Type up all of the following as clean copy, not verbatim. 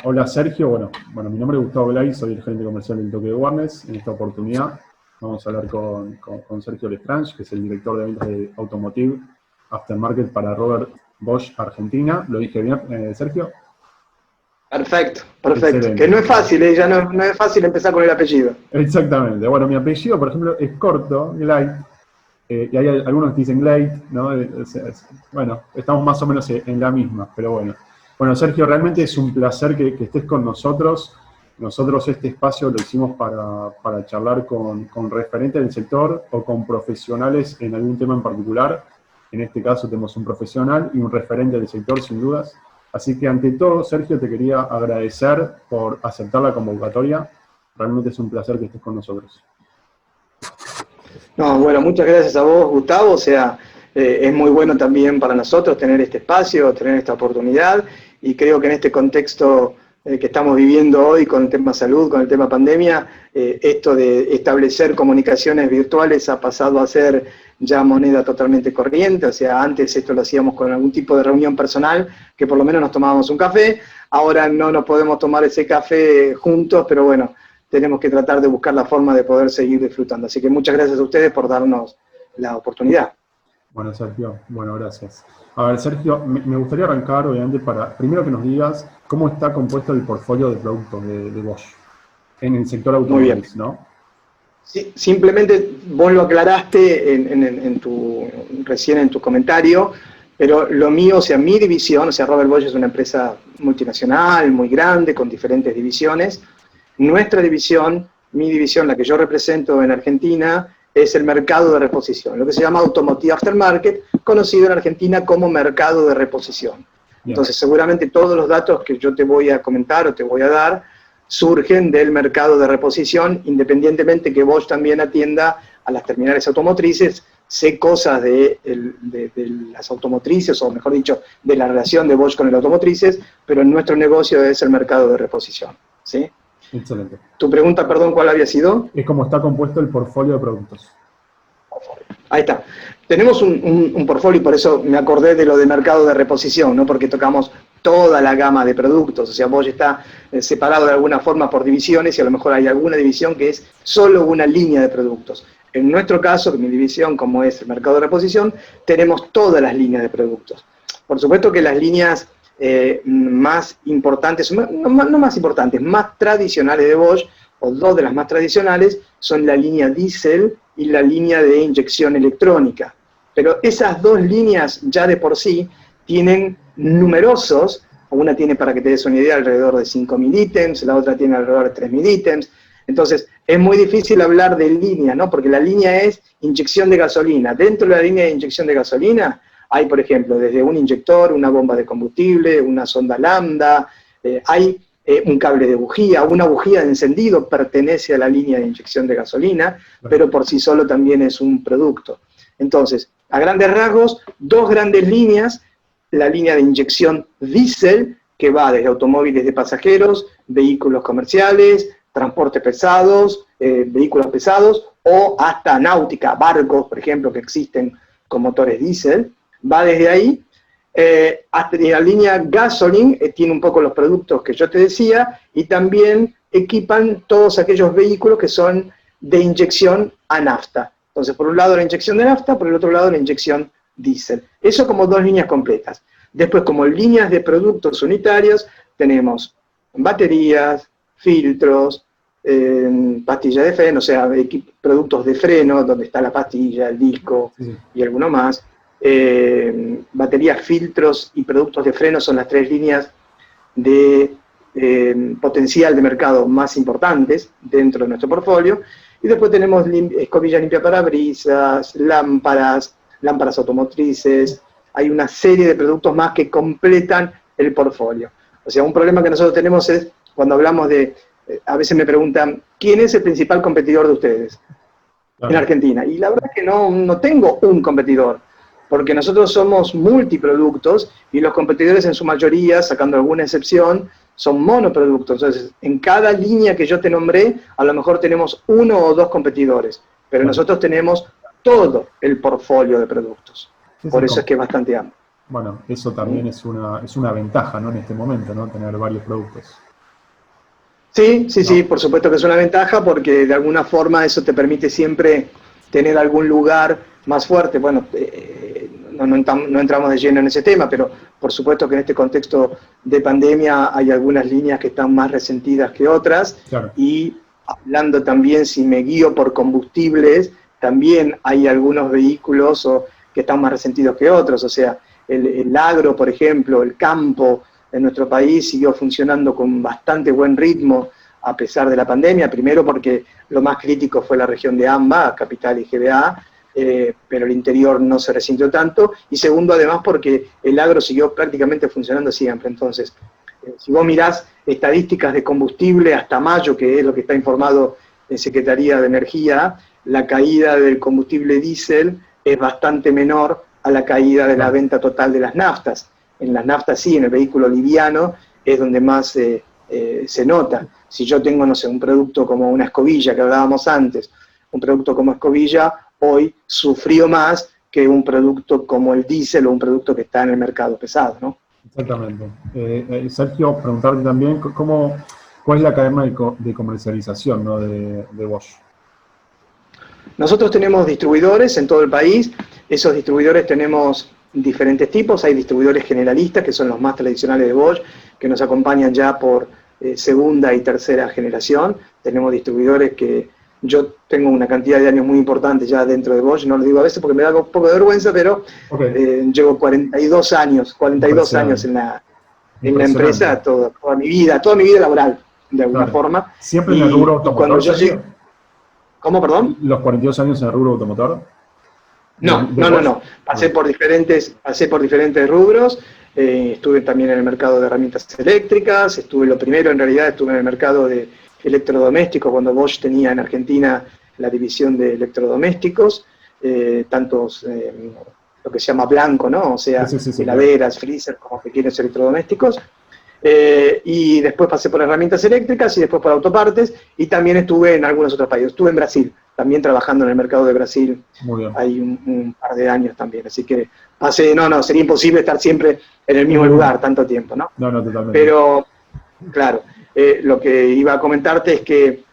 Hola Sergio, bueno, mi nombre es Gustavo Blay, soy el gerente comercial del Toque de Warnes. En esta oportunidad vamos a hablar con Sergio Lestrange, que es el director de ventas de Automotive Aftermarket para Robert Bosch Argentina. ¿Lo dije bien, Sergio? Perfecto. Excelente. Que no es fácil, ya no es fácil empezar con el apellido. Exactamente. Bueno, mi apellido, por ejemplo, es corto, Glade, y hay algunos que dicen Glade, ¿no? Bueno, estamos más o menos en la misma, pero bueno. Bueno, Sergio, realmente es un placer que estés con nosotros. Nosotros este espacio lo hicimos para charlar con referentes del sector o con profesionales en algún tema en particular. En este caso tenemos un profesional y un referente del sector, sin dudas. Así que ante todo, Sergio, te quería agradecer por aceptar la convocatoria. Realmente es un placer que estés con nosotros. No, bueno, muchas gracias a vos, Gustavo. Es muy bueno también para nosotros tener este espacio, tener esta oportunidad, y creo que en este contexto que estamos viviendo hoy con el tema salud, con el tema pandemia, esto de establecer comunicaciones virtuales ha pasado a ser ya moneda totalmente corriente. O sea, antes esto lo hacíamos con algún tipo de reunión personal, que por lo menos nos tomábamos un café. Ahora no nos podemos tomar ese café juntos, pero bueno, tenemos que tratar de buscar la forma de poder seguir disfrutando. Así que muchas gracias a ustedes por darnos la oportunidad. Bueno, Sergio, bueno, gracias. A ver, Sergio, me gustaría arrancar, obviamente, primero que nos digas cómo está compuesto el portfolio de productos de Bosch en el sector automotriz, ¿no? Sí, simplemente vos lo aclaraste recién en tu comentario, pero lo mío, o sea, mi división, o sea, Robert Bosch es una empresa multinacional, muy grande, con diferentes divisiones. Nuestra división, mi división, la que yo represento en Argentina, es el mercado de reposición, lo que se llama Automotive Aftermarket, conocido en Argentina como mercado de reposición. Entonces, seguramente todos los datos que yo te voy a comentar o te voy a dar surgen del mercado de reposición, independientemente que Bosch también atienda a las terminales automotrices. Sé cosas de las automotrices, o mejor dicho, de la relación de Bosch con las automotrices, pero nuestro negocio es el mercado de reposición, ¿sí? Excelente. Tu pregunta, perdón, ¿cuál había sido? Es cómo está compuesto el portfolio de productos. Ahí está. Tenemos un portfolio, y por eso me acordé de lo de mercado de reposición, ¿no? Porque tocamos toda la gama de productos. O sea, Bosch está separado de alguna forma por divisiones, y a lo mejor hay alguna división que es solo una línea de productos. En nuestro caso, en mi división, como es el mercado de reposición, tenemos todas las líneas de productos. Por supuesto que las líneas más importantes, no más importantes, más tradicionales de Bosch, o dos de las más tradicionales, son la línea diésel y la línea de inyección electrónica. Pero esas dos líneas ya de por sí tienen numerosos, una tiene, para que te des una idea, alrededor de 5.000 ítems, la otra tiene alrededor de 3.000 ítems. Entonces, es muy difícil hablar de línea, ¿no? Porque la línea es inyección de gasolina. Dentro de la línea de inyección de gasolina hay, por ejemplo, desde un inyector, una bomba de combustible, una sonda lambda, hay un cable de bujía, una bujía de encendido pertenece a la línea de inyección de gasolina, pero por sí solo también es un producto. Entonces, a grandes rasgos, dos grandes líneas: la línea de inyección diésel, que va desde automóviles de pasajeros, vehículos comerciales, transportes pesados, vehículos pesados, o hasta náutica, barcos, por ejemplo, que existen con motores diésel. Va desde ahí hasta la línea gasoline, tiene un poco los productos que yo te decía, y también equipan todos aquellos vehículos que son de inyección a nafta. Entonces, por un lado la inyección de nafta, por el otro lado la inyección diésel. Eso como dos líneas completas. Después, como líneas de productos unitarios, tenemos baterías, filtros, pastillas de freno, o sea, productos de freno, donde está la pastilla, el disco y alguno más. Baterías, filtros y productos de freno son las tres líneas de potencial de mercado más importantes dentro de nuestro portfolio. Y después tenemos escobillas limpiaparabrisas, lámparas automotrices. Hay una serie de productos más que completan el portfolio. O sea, un problema que nosotros tenemos es cuando hablamos de, a veces me preguntan, ¿quién es el principal competidor de ustedes en Argentina? Y la verdad es que no tengo un competidor, porque nosotros somos multiproductos y los competidores en su mayoría, sacando alguna excepción, son monoproductos. Entonces, en cada línea que yo te nombré, a lo mejor tenemos uno o dos competidores, pero nosotros tenemos todo el portfolio de productos. Por eso es que es bastante amplio. Bueno, eso también es una ventaja, ¿no? En este momento, ¿no? Tener varios productos. Sí, sí, ¿no? sí, por supuesto que es una ventaja porque de alguna forma eso te permite siempre tener algún lugar más fuerte. Bueno, no entramos de lleno en ese tema, pero por supuesto que en este contexto de pandemia hay algunas líneas que están más resentidas que otras, Claro, y hablando también, si me guío por combustibles, también hay algunos vehículos que están más resentidos que otros. O sea, el agro, por ejemplo, el campo en nuestro país siguió funcionando con bastante buen ritmo a pesar de la pandemia, primero porque lo más crítico fue la región de AMBA, Capital y GBA, pero el interior no se resintió tanto, y segundo, además, porque el agro siguió prácticamente funcionando siempre. Entonces, si vos mirás estadísticas de combustible hasta mayo, que es lo que está informado en Secretaría de Energía, la caída del combustible diésel es bastante menor a la caída de la claro. venta total de las naftas. En las naftas sí, en el vehículo liviano es donde más se nota. Si yo tengo, no sé, un producto como una escobilla que hablábamos antes, un producto como escobilla hoy sufrió más que un producto como el diésel o un producto que está en el mercado pesado, ¿no? Exactamente. Sergio, preguntarte también cuál es la cadena de comercialización, ¿no? de Bosch. Nosotros tenemos distribuidores en todo el país. Esos distribuidores tenemos diferentes tipos. Hay distribuidores generalistas, que son los más tradicionales de Bosch, que nos acompañan ya por segunda y tercera generación. Tenemos distribuidores que yo tengo una cantidad de años muy importante ya dentro de Bosch, no lo digo a veces porque me da un poco de vergüenza, pero Ok, llevo 42 años impresionante. en la Impresionante. empresa, toda mi vida laboral, de alguna Claro. forma. ¿Siempre en el rubro Y cuando automotor, yo Sergio? llegué... ¿Cómo, perdón? ¿Los 42 años en el rubro automotor No, de no, no, Bosch? no. Pasé por diferentes rubros. Estuve también en el mercado de herramientas eléctricas. Lo primero en realidad estuve en el mercado de electrodomésticos cuando Bosch tenía en Argentina la división de electrodomésticos, tantos lo que se llama blanco, ¿no? O Sí, sea, sí, sí, sí, claro. heladeras, freezer, como pequeños electrodomésticos. Y después pasé por herramientas eléctricas y después por autopartes, y también estuve en algunos otros países. Estuve en Brasil, también trabajando en el mercado de Brasil Muy bien. hay un par de años también. Así que sería imposible estar siempre en el En mismo el lugar mismo. tanto tiempo, ¿no? No, no, totalmente. Pero, claro, lo que iba a comentarte es que,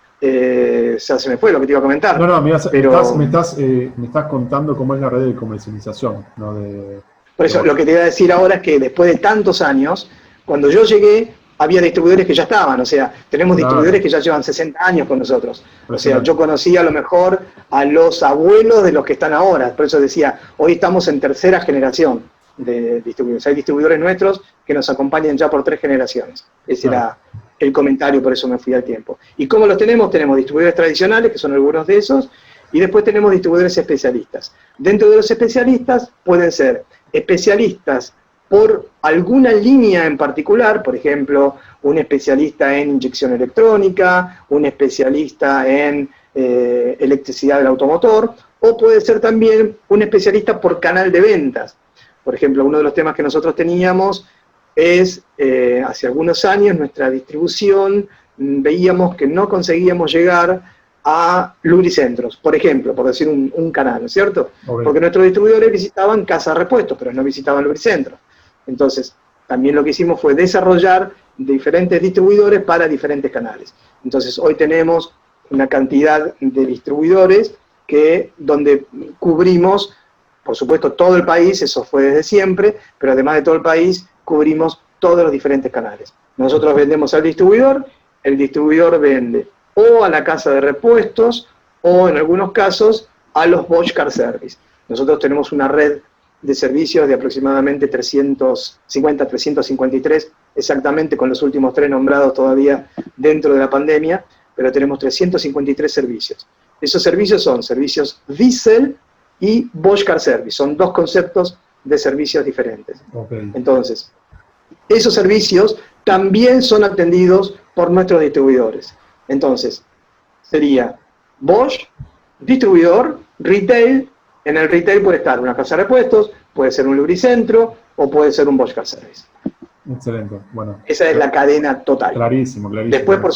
ya se me fue lo que te iba a No, comentar, no, pero me estás contando cómo es la red de comercialización, ¿no? por de eso lo Bosch. que te iba a decir ahora es que después de tantos años, cuando yo llegué, había distribuidores que ya estaban. O sea, tenemos distribuidores Claro, que ya llevan 60 años con nosotros. O sea, yo impresionante. conocí a lo mejor a los abuelos de los que están ahora. Por eso decía, hoy estamos en tercera generación de distribuidores. Hay distribuidores nuestros que nos acompañan ya por 3 generaciones. Ese Claro, era el comentario, por eso me fui al tiempo. ¿Y cómo los tenemos? Tenemos distribuidores tradicionales, que son algunos de esos, y después tenemos distribuidores especialistas. Dentro de los especialistas pueden ser especialistas por alguna línea en particular, por ejemplo, un especialista en inyección electrónica, un especialista en electricidad del automotor, o puede ser también un especialista por canal de ventas. Por ejemplo, uno de los temas que nosotros teníamos es, hace algunos años, nuestra distribución, veíamos que no conseguíamos llegar a lubricentros, por ejemplo, por decir un canal, ¿no es cierto? ok. Porque nuestros distribuidores visitaban casas de repuestos, pero no visitaban lubricentros. Entonces, también lo que hicimos fue desarrollar diferentes distribuidores para diferentes canales. Entonces, hoy tenemos una cantidad de distribuidores donde cubrimos, por supuesto, todo el país, eso fue desde siempre, pero además de todo el país, cubrimos todos los diferentes canales. Nosotros vendemos al distribuidor, el distribuidor vende o a la casa de repuestos o en algunos casos a los Bosch Car Service. Nosotros tenemos una red de servicios de aproximadamente 350, 353, exactamente con los últimos 3 nombrados todavía dentro de la pandemia, pero tenemos 353 servicios. Esos servicios son servicios Diesel y Bosch Car Service, son 2 conceptos de servicios diferentes. Okay. Entonces, esos servicios también son atendidos por nuestros distribuidores. Entonces, sería Bosch, distribuidor, retail. En el retail puede estar una casa de repuestos, puede ser un lubricentro o puede ser un Bosch Car Service. Excelente. Bueno, esa es la cadena total. Clarísimo, clarísimo. Después, por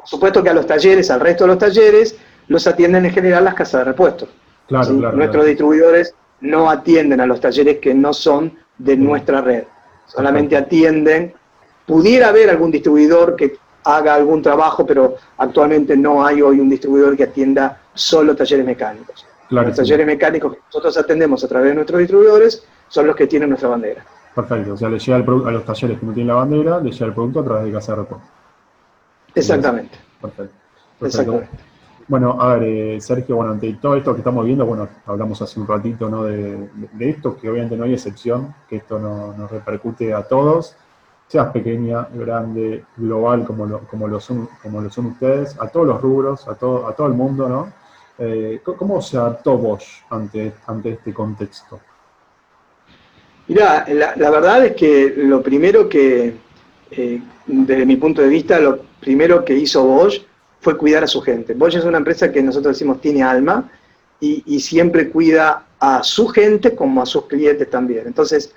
supuesto que a los talleres, al resto de los talleres, los atienden en general las casas de repuestos. Claro, ¿sí? claro. Nuestros distribuidores no atienden a los talleres que no son de nuestra red. Solamente atienden, pudiera haber algún distribuidor que haga algún trabajo, pero actualmente no hay hoy un distribuidor que atienda solo talleres mecánicos. Claro, Los talleres mecánicos que nosotros atendemos a través de nuestros distribuidores son los que tienen nuestra bandera. Perfecto, o sea, le llega el producto a los talleres que no tienen la bandera, le llega el producto a través de Casa de Repuesto. Exactamente. Perfecto. Exactamente. Bueno, a ver, Sergio, bueno, ante todo esto que estamos viendo, bueno, hablamos hace un ratito, ¿no? de esto, que obviamente no hay excepción, que esto nos repercute a todos, seas pequeña, grande, global, como lo son ustedes, a todos los rubros, a todo el mundo, ¿no? ¿Cómo se adaptó Bosch ante este contexto? Mirá, la verdad es que lo primero que, desde mi punto de vista, lo primero que hizo Bosch fue cuidar a su gente. Bosch es una empresa que nosotros decimos tiene alma y siempre cuida a su gente como a sus clientes también. Entonces,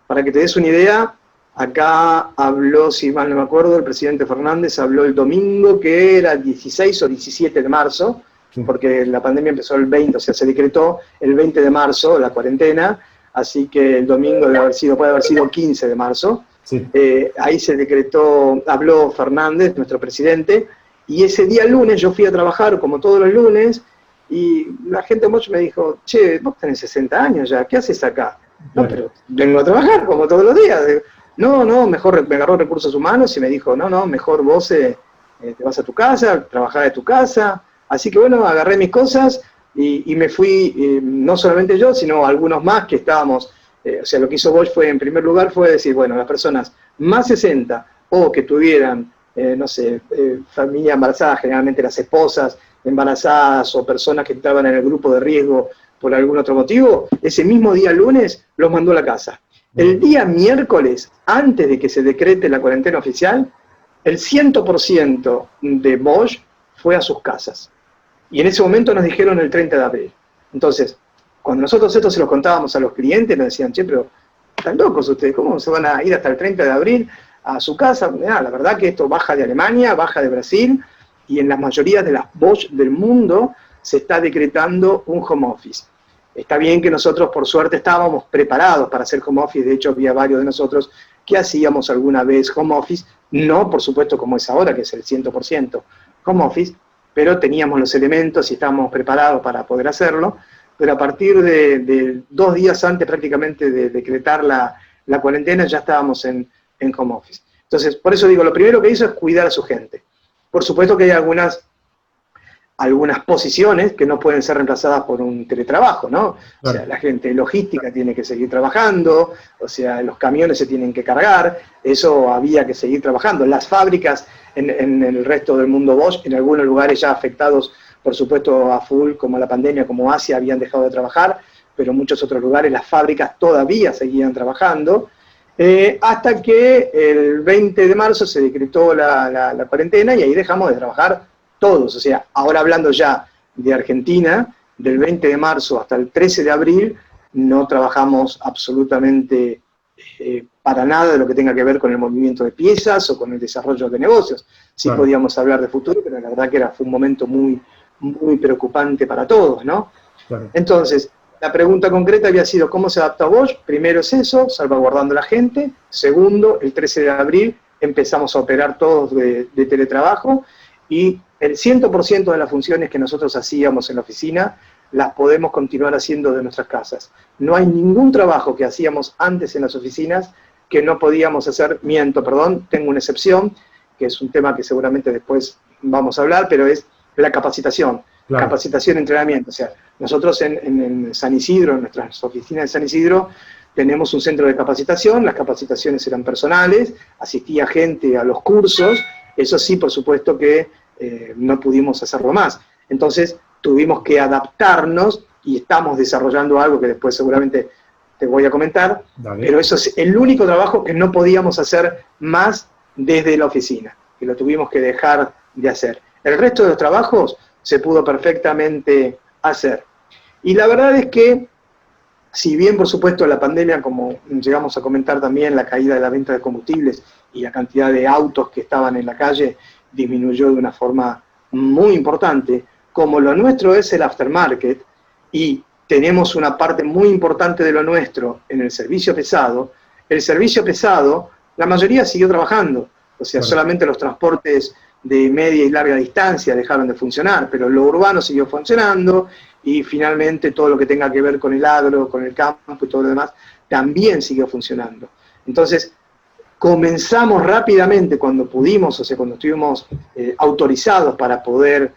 para que te des una idea, acá habló, si mal no me acuerdo, el presidente Fernández habló el domingo, que era 16 o 17 de marzo, porque la pandemia empezó el 20, o sea, se decretó el 20 de marzo la cuarentena, así que el domingo puede haber sido 15 de marzo. Sí. Ahí se decretó, habló Fernández, nuestro presidente, y ese día lunes yo fui a trabajar como todos los lunes, y la gente mucho me dijo, che, vos tenés 60 años ya, ¿qué haces acá? No, pero vengo a trabajar como todos los días. No, mejor me agarró recursos humanos y me dijo, no, mejor vos te vas a tu casa, trabajás de tu casa. Así que bueno, agarré mis cosas y me fui, no solamente yo, sino algunos más que estábamos, o sea, lo que hizo Bosch fue, en primer lugar, fue decir, bueno, las personas más 60 o que tuvieran, no sé, familia embarazada, generalmente las esposas embarazadas o personas que estaban en el grupo de riesgo por algún otro motivo, ese mismo día lunes los mandó a la casa. El día miércoles, antes de que se decrete la cuarentena oficial, el 100% de Bosch fue a sus casas. Y en ese momento nos dijeron el 30 de abril. Entonces, cuando nosotros esto se los contábamos a los clientes, nos decían, che, pero están locos ustedes, ¿cómo se van a ir hasta el 30 de abril a su casa? Mirá, la verdad que esto baja de Alemania, baja de Brasil, y en la mayoría de las Bosch del mundo se está decretando un home office. Está bien que nosotros, por suerte, estábamos preparados para hacer home office. De hecho, había varios de nosotros que hacíamos alguna vez home office. No, por supuesto, como es ahora, que es el 100% home office, pero teníamos los elementos y estábamos preparados para poder hacerlo. Pero a partir de 2 días antes prácticamente de decretar la cuarentena, ya estábamos en home office. Entonces, por eso digo, lo primero que hizo es cuidar a su gente. Por supuesto que hay algunas posiciones que no pueden ser reemplazadas por un teletrabajo, ¿no? O sea, la gente logística tiene que seguir trabajando, o sea, los camiones se tienen que cargar, eso había que seguir trabajando. Las fábricas en el resto del mundo Bosch, en algunos lugares ya afectados, por supuesto, a full, como la pandemia, como Asia, habían dejado de trabajar, pero en muchos otros lugares las fábricas todavía seguían trabajando, hasta que el 20 de marzo se decretó la cuarentena y ahí dejamos de trabajar todos. O sea, ahora hablando ya de Argentina, del 20 de marzo hasta el 13 de abril, no trabajamos absolutamente para nada de lo que tenga que ver con el movimiento de piezas o con el desarrollo de negocios. Sí podíamos hablar de futuro, pero la verdad que fue un momento muy, muy preocupante para todos, ¿no? Entonces, la pregunta concreta había sido ¿cómo se adapta Bosch? Primero es eso, salvaguardando a la gente. Segundo, el 13 de abril empezamos a operar todos de teletrabajo y el 100% de las funciones que nosotros hacíamos en la oficina las podemos continuar haciendo de nuestras casas. No hay ningún trabajo que hacíamos antes en las oficinas que no podíamos hacer, tengo una excepción, que es un tema que seguramente después vamos a hablar, pero es la capacitación. Capacitación y entrenamiento. O sea, nosotros en San Isidro, en nuestras oficinas de San Isidro, tenemos un centro de capacitación, las capacitaciones eran personales, asistía gente a los cursos, eso sí, por supuesto que no pudimos hacerlo más. Entonces, tuvimos que adaptarnos y estamos desarrollando algo que después seguramente te voy a comentar, pero eso es el único trabajo que no podíamos hacer más desde la oficina, que lo tuvimos que dejar de hacer. El resto de los trabajos se pudo perfectamente hacer. Y la verdad es que, si bien por supuesto la pandemia, como llegamos a comentar también, la caída de la venta de combustibles y la cantidad de autos que estaban en la calle disminuyó de una forma muy importante, como lo nuestro es el aftermarket y tenemos una parte muy importante de lo nuestro en el servicio pesado, la mayoría siguió trabajando. O O sea, solamente los transportes de media y larga distancia dejaron de funcionar, pero lo urbano siguió funcionando y finalmente todo lo que tenga que ver con el agro, con el campo y todo lo demás, también siguió funcionando. Entonces, comenzamos rápidamente cuando pudimos, o sea, cuando estuvimos autorizados para poder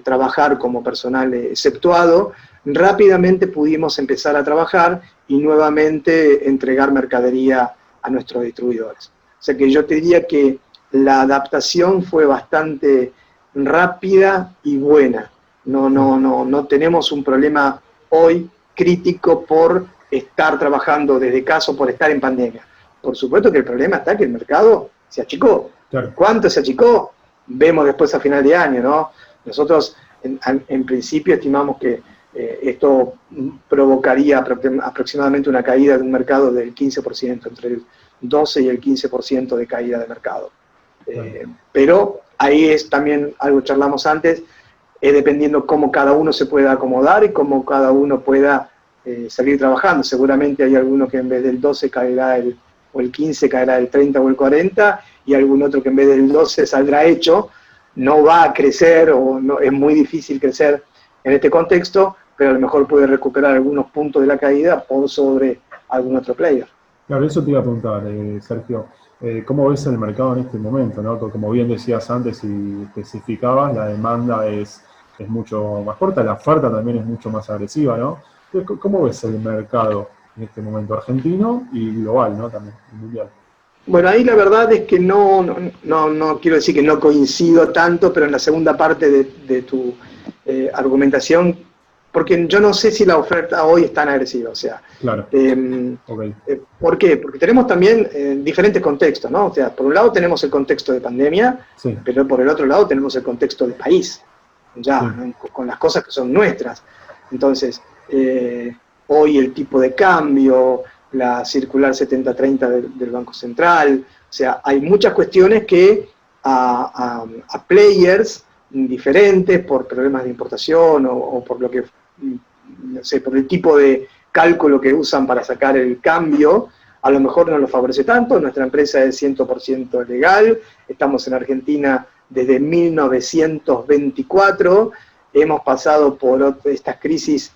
trabajar como personal exceptuado, rápidamente pudimos empezar a trabajar y nuevamente entregar mercadería a nuestros distribuidores. O sea que yo te diría que la adaptación fue bastante rápida y buena. No tenemos un problema hoy crítico por estar trabajando desde casa o por estar en pandemia. Por supuesto que el problema está que el mercado se achicó. Claro. ¿Cuánto se achicó? Vemos después a final de año, ¿no? Nosotros en principio estimamos que esto provocaría aproximadamente una caída de un mercado del 15%, entre el 12 y el 15% de caída de mercado. Pero ahí es también algo que charlamos antes, dependiendo cómo cada uno se pueda acomodar y cómo cada uno pueda seguir trabajando. Seguramente hay alguno que en vez del 12 caerá o el 15 caerá el 30 o el 40, y algún otro que en vez del 12 saldrá hecho. No va a crecer, o no, es muy difícil crecer en este contexto, pero a lo mejor puede recuperar algunos puntos de la caída por sobre algún otro player. Claro, eso te iba a preguntar, Sergio. ¿Cómo ves el mercado en este momento, ¿no? Como bien decías antes y especificabas, la demanda es mucho más corta, la oferta también es mucho más agresiva, ¿no? Entonces, ¿cómo ves el mercado en este momento argentino y global, ¿no? También, mundial. Bueno, ahí la verdad es que no quiero decir que no coincido tanto, pero en la segunda parte de tu argumentación, porque yo no sé si la oferta hoy es tan agresiva, o sea. Claro. Okay. ¿Por qué? Porque tenemos también diferentes contextos, ¿no? O sea, por un lado tenemos el contexto de pandemia, sí, pero por el otro lado tenemos el contexto de país, ya, sí, ¿no? Con las cosas que son nuestras. Entonces, hoy el tipo de cambio, la circular 7030 del Banco Central, o sea, hay muchas cuestiones que a players diferentes por problemas de importación o por lo que, no sé, por el tipo de cálculo que usan para sacar el cambio, a lo mejor no lo favorece tanto. Nuestra empresa es 100% legal, estamos en Argentina desde 1924, hemos pasado por estas crisis,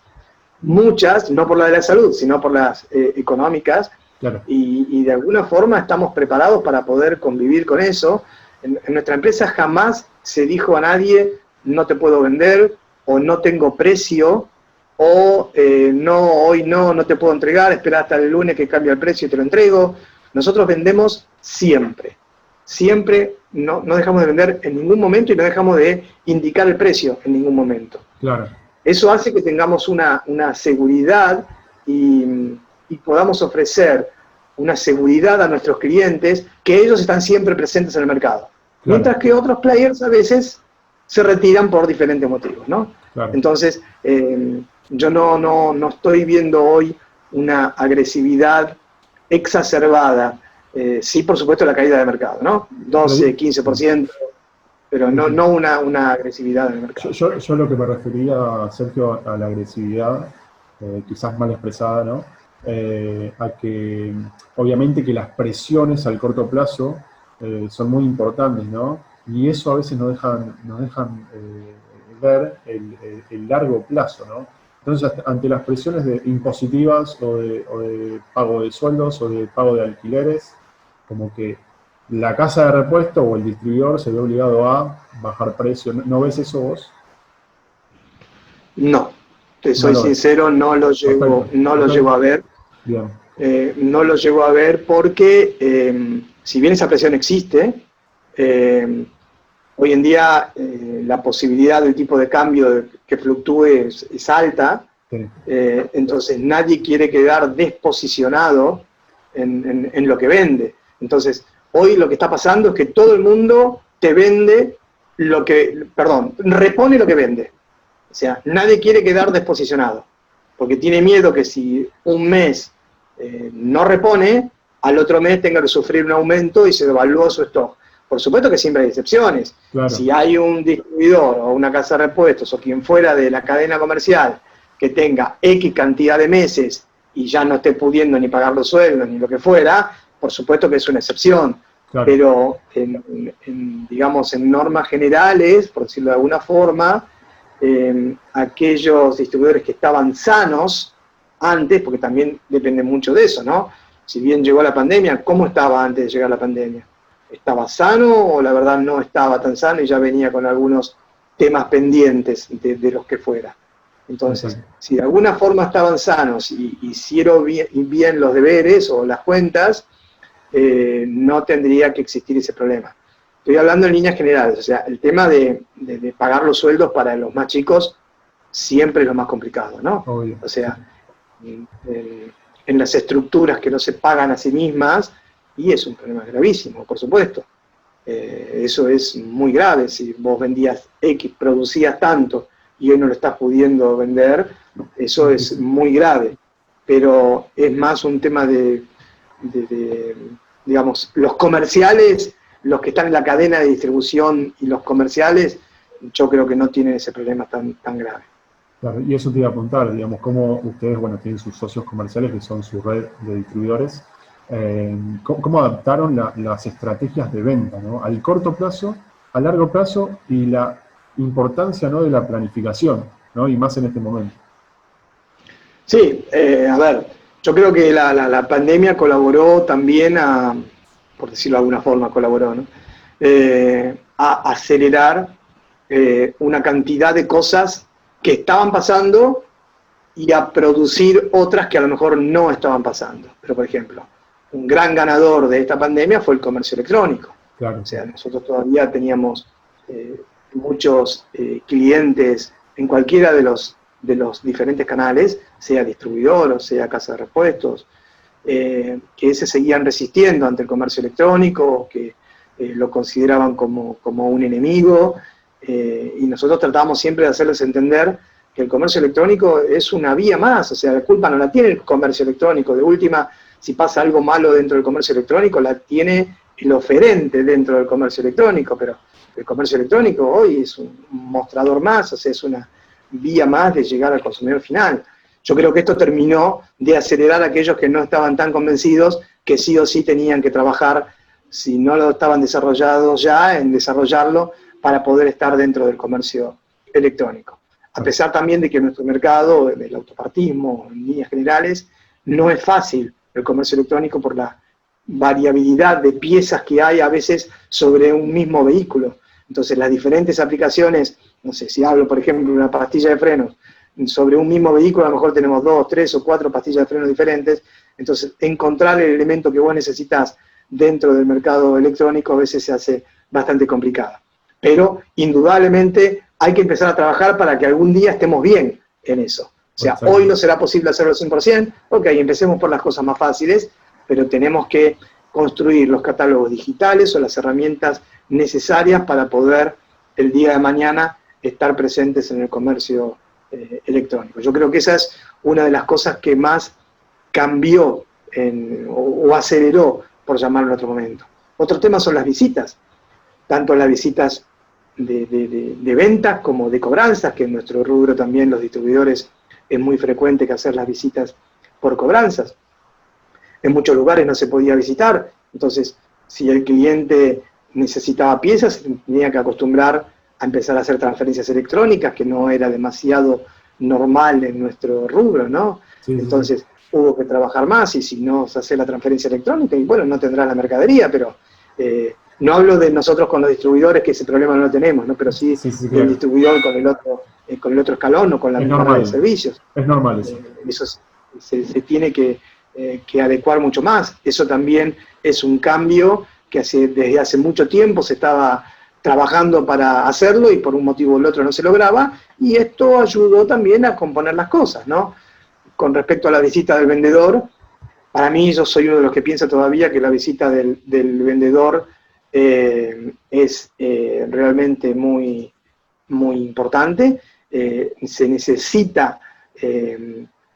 muchas, no por la de la salud, sino por las económicas, claro, y de alguna forma estamos preparados para poder convivir con eso. En nuestra empresa jamás se dijo a nadie, no te puedo vender, o no tengo precio, o no, hoy no te puedo entregar, espera hasta el lunes que cambia el precio y te lo entrego. Nosotros vendemos siempre, siempre, no dejamos de vender en ningún momento y no dejamos de indicar el precio en ningún momento. Claro. Eso hace que tengamos una seguridad y podamos ofrecer una seguridad a nuestros clientes, que ellos están siempre presentes en el mercado. Claro. Mientras que otros players a veces se retiran por diferentes motivos, ¿no? Claro. Entonces, yo no estoy viendo hoy una agresividad exacerbada. Sí, por supuesto, la caída de mercado, ¿no? 12, 15%. Pero no una agresividad en el mercado. Yo lo que me refería, Sergio, a la agresividad, quizás mal expresada, ¿no? A que obviamente que las presiones al corto plazo son muy importantes, ¿no? Y eso a veces nos dejan ver el largo plazo, ¿no? Entonces, ante las presiones impositivas o de pago de sueldos o de pago de alquileres, como que la casa de repuesto o el distribuidor se ve obligado a bajar precio. ¿No ves eso vos? No, te soy sincero, no lo llego a ver. Bien. No lo llego a ver porque, si bien esa presión existe, hoy en día la posibilidad del tipo de cambio que fluctúe es alta, sí. Entonces nadie quiere quedar desposicionado en lo que vende. Entonces, hoy lo que está pasando es que todo el mundo te vende repone lo que vende. O sea, nadie quiere quedar desposicionado, porque tiene miedo que si un mes no repone, al otro mes tenga que sufrir un aumento y se devalúa su stock. Por supuesto que siempre hay excepciones. Claro. Si hay un distribuidor o una casa de repuestos o quien fuera de la cadena comercial que tenga X cantidad de meses y ya no esté pudiendo ni pagar los sueldos ni lo que fuera, por supuesto que es una excepción. Claro. Pero digamos, en normas generales, por decirlo de alguna forma, aquellos distribuidores que estaban sanos antes, porque también depende mucho de eso, ¿no? Si bien llegó la pandemia, ¿cómo estaba antes de llegar la pandemia? ¿Estaba sano o la verdad no estaba tan sano y ya venía con algunos temas pendientes de los que fuera? Entonces, Exacto. si de alguna forma estaban sanos y hicieron bien los deberes o las cuentas, no tendría que existir ese problema. Estoy hablando en líneas generales, o sea, el tema de pagar los sueldos para los más chicos siempre es lo más complicado, ¿no? Obvio. O sea, en las estructuras que no se pagan a sí mismas, y es un problema gravísimo, por supuesto. Eso es muy grave. Si vos vendías X, producías tanto y hoy no lo estás pudiendo vender, eso es muy grave. Pero es más un tema de digamos, los comerciales, los que están en la cadena de distribución y los comerciales, yo creo que no tienen ese problema tan grave. Claro, y eso te iba a apuntar, digamos, cómo ustedes, bueno, tienen sus socios comerciales, que son su red de distribuidores, cómo adaptaron las estrategias de venta, ¿no? Al corto plazo, a largo plazo y la importancia, ¿no?, de la planificación, ¿no? Y más en este momento. Sí, a ver, yo creo que la pandemia colaboró también por decirlo de alguna forma, colaboró, ¿no? A acelerar una cantidad de cosas que estaban pasando y a producir otras que a lo mejor no estaban pasando. Pero, por ejemplo, un gran ganador de esta pandemia fue el comercio electrónico. Claro. O sea, nosotros todavía teníamos muchos clientes en cualquiera de los diferentes canales, sea distribuidor o sea casa de repuestos, que se seguían resistiendo ante el comercio electrónico, que lo consideraban como un enemigo, y nosotros tratábamos siempre de hacerles entender que el comercio electrónico es una vía más, o sea, la culpa no la tiene el comercio electrónico, de última, si pasa algo malo dentro del comercio electrónico, la tiene el oferente dentro del comercio electrónico, pero el comercio electrónico hoy es un mostrador más, o sea, es una vía más de llegar al consumidor final. Yo creo que esto terminó de acelerar a aquellos que no estaban tan convencidos que sí o sí tenían que trabajar, si no lo estaban desarrollados ya, en desarrollarlo para poder estar dentro del comercio electrónico. A pesar también de que nuestro mercado, del autopartismo, en líneas generales, no es fácil el comercio electrónico por la variabilidad de piezas que hay a veces sobre un mismo vehículo. Entonces las diferentes aplicaciones, no sé, si hablo por ejemplo de una pastilla de frenos, sobre un mismo vehículo a lo mejor tenemos 2, 3 o 4 pastillas de frenos diferentes, entonces encontrar el elemento que vos necesitas dentro del mercado electrónico a veces se hace bastante complicado. Pero indudablemente hay que empezar a trabajar para que algún día estemos bien en eso. O sea, hoy no será posible hacerlo al 100%, ok, empecemos por las cosas más fáciles, pero tenemos que construir los catálogos digitales o las herramientas necesarias para poder el día de mañana estar presentes en el comercio electrónico. Yo creo que esa es una de las cosas que más cambió o aceleró, por llamarlo en otro momento. Otro tema son las visitas, tanto las visitas de ventas como de cobranzas, que en nuestro rubro también los distribuidores es muy frecuente que hacer las visitas por cobranzas. En muchos lugares no se podía visitar, entonces si el cliente necesitaba piezas, se tenía que acostumbrar a empezar a hacer transferencias electrónicas, que no era demasiado normal en nuestro rubro, ¿no? Sí, entonces hubo que trabajar más, y si no se hace la transferencia electrónica, y bueno, no tendrá la mercadería, pero no hablo de nosotros con los distribuidores, que ese problema no lo tenemos, ¿no? Pero sí, del claro, distribuidor con el otro escalón o con la barra de servicios. Es normal eso. Eso se tiene que adecuar mucho más. Eso también es un cambio que desde hace mucho tiempo se estaba trabajando para hacerlo y por un motivo o el otro no se lograba, y esto ayudó también a componer las cosas, ¿no? Con respecto a la visita del vendedor, para mí, yo soy uno de los que piensa todavía que la visita del vendedor es realmente muy, muy importante. Se necesita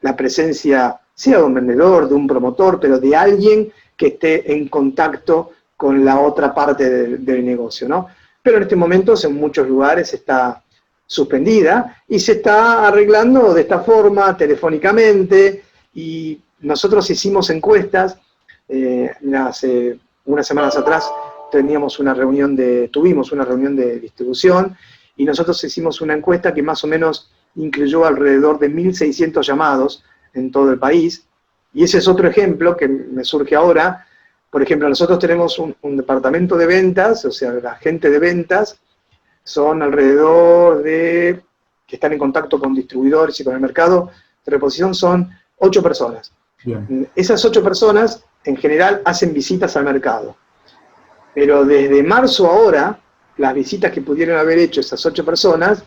la presencia, sea de un vendedor, de un promotor, pero de alguien que esté en contacto con la otra parte del negocio, ¿no? Pero en este momento en muchos lugares está suspendida y se está arreglando de esta forma, telefónicamente, y nosotros hicimos encuestas hace unas semanas atrás tuvimos una reunión de distribución, y nosotros hicimos una encuesta que más o menos incluyó alrededor de 1.600 llamados en todo el país, y ese es otro ejemplo que me surge ahora. Por ejemplo, nosotros tenemos un departamento de ventas, o sea, la gente de ventas son alrededor de, que están en contacto con distribuidores y con el mercado de reposición, son 8 personas. Bien. Esas 8 personas, en general, hacen visitas al mercado. Pero desde marzo a ahora, las visitas que pudieron haber hecho esas 8 personas,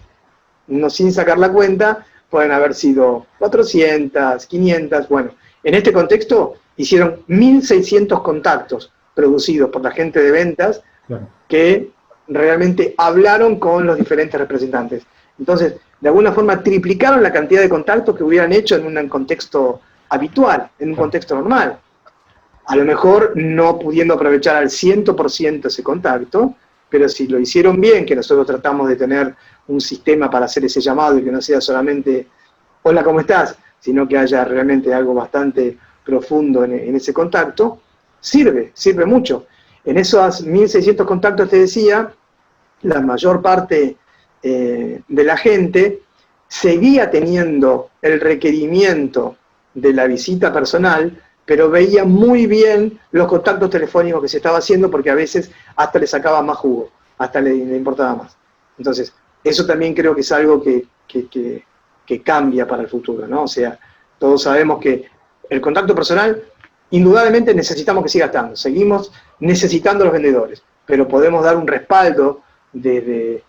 no sin sacar la cuenta, pueden haber sido 400, 500, bueno. En este contexto, hicieron 1.600 contactos producidos por la gente de ventas, Claro. que realmente hablaron con los diferentes representantes. Entonces, de alguna forma, triplicaron la cantidad de contactos que hubieran hecho en un contexto habitual, en un contexto normal. A lo mejor no pudiendo aprovechar al 100% ese contacto, pero si lo hicieron bien, que nosotros tratamos de tener un sistema para hacer ese llamado y que no sea solamente hola, ¿cómo estás?, sino que haya realmente algo bastante profundo en ese contacto, sirve mucho. En esos 1.600 contactos, te decía, la mayor parte de la gente seguía teniendo el requerimiento de la visita personal, pero veía muy bien los contactos telefónicos que se estaba haciendo, porque a veces hasta le sacaba más jugo, hasta le importaba más. Entonces, eso también creo que es algo que cambia para el futuro, ¿no? O sea, todos sabemos que el contacto personal, indudablemente necesitamos que siga estando, seguimos necesitando a los vendedores, pero podemos dar un respaldo del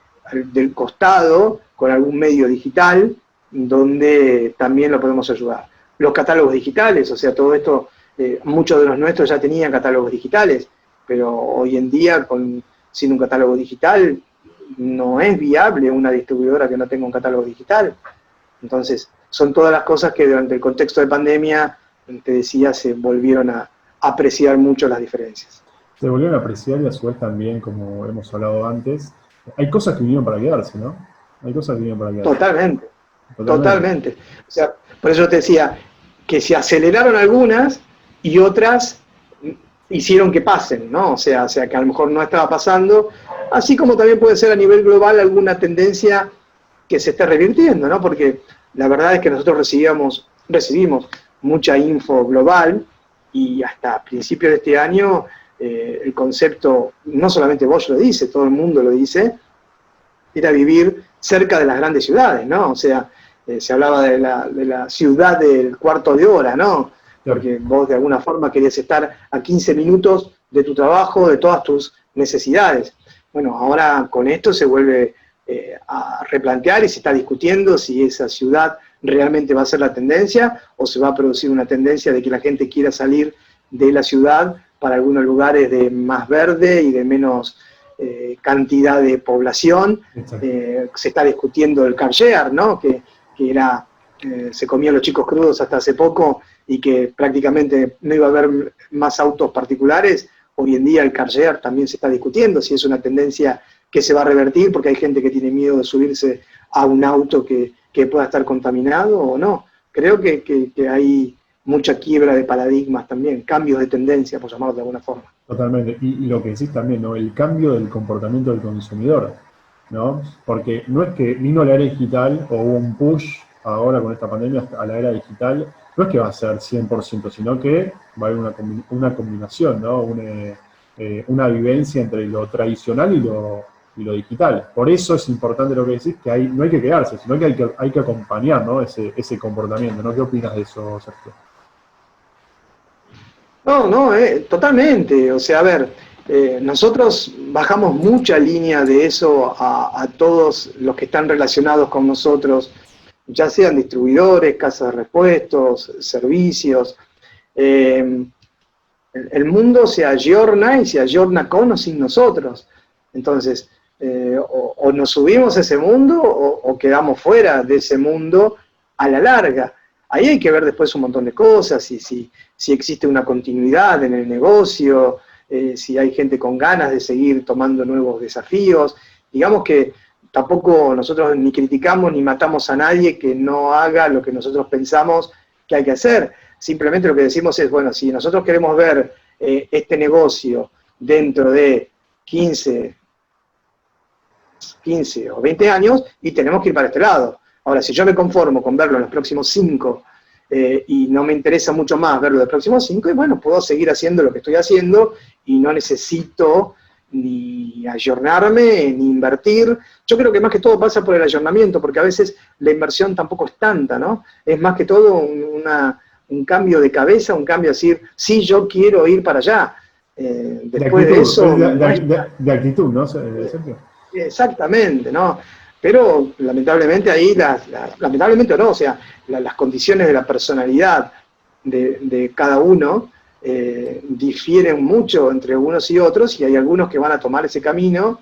costado con algún medio digital, donde también lo podemos ayudar. Los catálogos digitales, o sea, todo esto, muchos de los nuestros ya tenían catálogos digitales, pero hoy en día, sin un catálogo digital, no es viable una distribuidora que no tenga un catálogo digital. Entonces, son todas las cosas que durante el contexto de pandemia, te decía, se volvieron a apreciar mucho las diferencias. Se volvieron a apreciar y a su vez también, como hemos hablado antes, hay cosas que vinieron para quedarse, ¿no? Hay cosas que vinieron para quedarse. Totalmente. O sea, por eso te decía que se aceleraron algunas y otras hicieron que pasen, ¿no? O sea, que a lo mejor no estaba pasando, así como también puede ser a nivel global alguna tendencia que se esté revirtiendo, ¿no? Porque la verdad es que nosotros recibimos mucha info global, y hasta principios de este año el concepto, no solamente vos lo dice, todo el mundo lo dice, era vivir cerca de las grandes ciudades, ¿no? O sea, se hablaba de la ciudad del cuarto de hora, ¿no? Porque vos de alguna forma querías estar a 15 minutos de tu trabajo, de todas tus necesidades. Bueno, ahora con esto se vuelve a replantear y se está discutiendo si esa ciudad realmente va a ser la tendencia, o se va a producir una tendencia de que la gente quiera salir de la ciudad para algunos lugares de más verde y de menos cantidad de población. Se está discutiendo el car share, ¿no? Que era, se comían los chicos crudos hasta hace poco, y que prácticamente no iba a haber más autos particulares. Hoy en día el car share también se está discutiendo si es una tendencia que se va a revertir, porque hay gente que tiene miedo de subirse a un auto que pueda estar contaminado o no. Creo que hay mucha quiebra de paradigmas también, cambios de tendencia, por llamarlo de alguna forma. Totalmente. Y lo que decís también, ¿no? El cambio del comportamiento del consumidor, ¿no? Porque no es que vino la era digital o hubo un push ahora con esta pandemia a la era digital, no es que va a ser 100%, sino que va a haber una combinación, ¿no? Una vivencia entre lo tradicional y lo digital. Por eso es importante lo que decís, que no hay que quedarse, sino que hay que acompañar, ¿no? ese comportamiento, ¿no? ¿Qué opinas de eso, Sergio? No, totalmente. O sea, a ver, nosotros bajamos mucha línea de eso a todos los que están relacionados con nosotros, ya sean distribuidores, casas de repuestos, servicios. El mundo se ayorna, y se ayorna con o sin nosotros. Entonces, o nos subimos a ese mundo o quedamos fuera de ese mundo a la larga. Ahí hay que ver después un montón de cosas, si existe una continuidad en el negocio, si hay gente con ganas de seguir tomando nuevos desafíos. Digamos que tampoco nosotros ni criticamos ni matamos a nadie que no haga lo que nosotros pensamos que hay que hacer. Simplemente lo que decimos es, bueno, si nosotros queremos ver este negocio dentro de 15 o 20 años y tenemos que ir para este lado. Ahora, si yo me conformo con verlo en los próximos 5 y no me interesa mucho más verlo en los próximos 5, y bueno, puedo seguir haciendo lo que estoy haciendo y no necesito ni ayornarme, ni invertir. Yo creo que más que todo pasa por el ayornamiento, porque a veces la inversión tampoco es tanta, ¿no? Es más que todo un cambio de cabeza, un cambio de decir, sí, yo quiero ir para allá. Después de eso... De actitud, ¿no, Sergio? Exactamente, ¿no? Pero lamentablemente ahí, lamentablemente o no, o sea, las condiciones de la personalidad de cada uno difieren mucho entre unos y otros, y hay algunos que van a tomar ese camino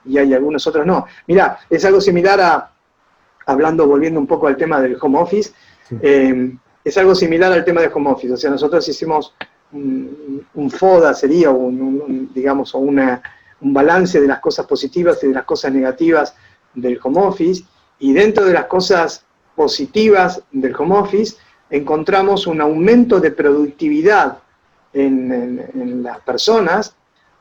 y hay algunos otros no. Mirá, es algo similar a, volviendo un poco al tema del home office, sí. Es algo similar al tema del home office, o sea, nosotros hicimos un FODA, sería digamos, un balance de las cosas positivas y de las cosas negativas del home office, y dentro de las cosas positivas del home office encontramos un aumento de productividad en las personas